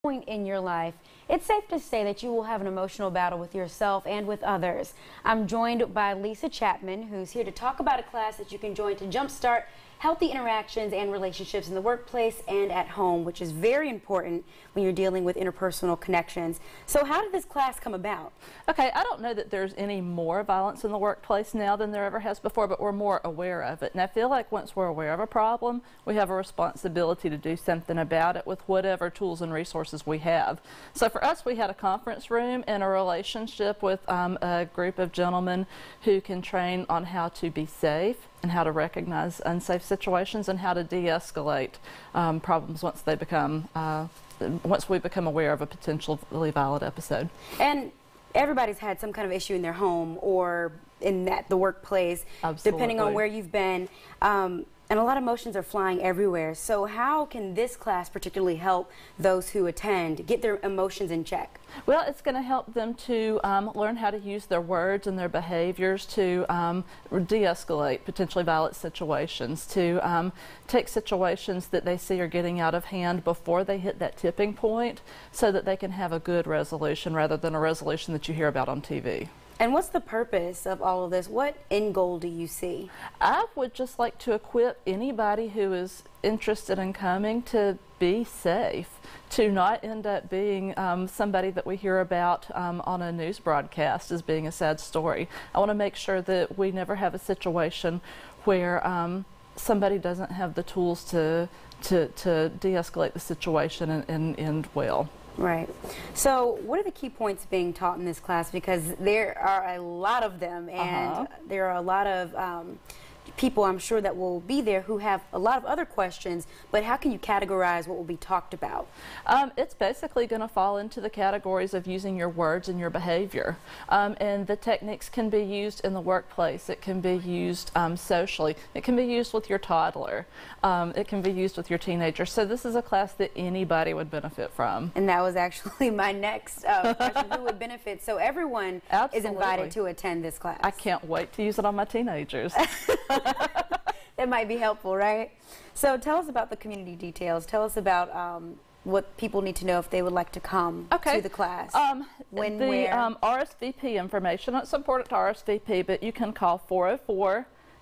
Point in your life, it's safe to say that you will have an emotional battle with yourself and with others. I'm joined by Lisa Chapman, who's here to talk about a class that you can join to jumpstart healthy interactions and relationships in the workplace and at home, which is very important when you're dealing with interpersonal connections. So how did this class come about? Okay, I don't know that there's any more violence in the workplace now than there ever has before, but we're more aware of it. And I feel like once we're aware of a problem, we have a responsibility to do something about it with whatever tools and resources we have. So for us, we had a conference room and a relationship with a group of gentlemen who can train on how to be safe and how to recognize unsafe situations and how to de-escalate problems once they become once we become aware of a potentially violent episode. And everybody's had some kind of issue in their home or in the workplace, Absolutely. Depending on where you've been. And a lot of emotions are flying everywhere. So how can this class particularly help those who attend get their emotions in check? Well, it's going to help them to learn how to use their words and their behaviors to de-escalate potentially violent situations, to take situations that they see are getting out of hand before they hit that tipping point so that they can have a good resolution rather than a resolution that you hear about on TV. And what's the purpose of all of this? What end goal do you see? I would just like to equip anybody who is interested in coming to be safe, to not end up being somebody that we hear about on a news broadcast as being a sad story. I want to make sure that we never have a situation where somebody doesn't have the tools to de-escalate the situation and end well. Right. So what are the key points being taught in this class? Because there are a lot of them, and there are a lot of people, I'm sure, that will be there who have a lot of other questions, but how can you categorize what will be talked about? It's basically going to fall into the categories of using your words and your behavior. And the techniques can be used in the workplace. It can be used socially. It can be used with your toddler. It can be used with your teenager. So this is a class that anybody would benefit from. And that was actually my next question, who would benefit? So everyone Absolutely. is invited to attend this class. I can't wait to use it on my teenagers. That might be helpful, right? So tell us about the community details. Tell us about what people need to know if they would like to come to the class. When, where? RSVP information, it's important to RSVP, but you can call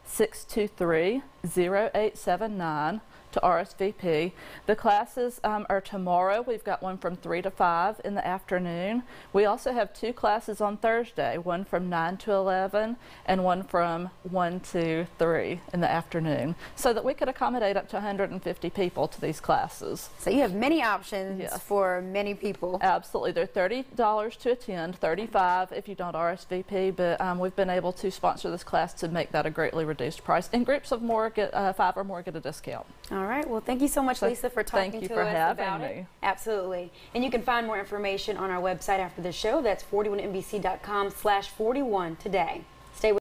404-623-0879 to RSVP. The classes are tomorrow. We've got one from 3 to 5 in the afternoon. We also have 2 classes on Thursday, one from 9 to 11 and one from 1 to 3 in the afternoon, so that we could accommodate up to 150 people to these classes. So you have many options for many people. Absolutely. They're $30 to attend, $35 if you don't RSVP, but we've been able to sponsor this class to make that a greatly reduced price. And groups of more get 5 or more get a discount. All right. Well, thank you so much, Lisa, for talking to us about it. Thank you for having me. Absolutely. And you can find more information on our website after the show. That's 41NBC.com/41 today. Stay with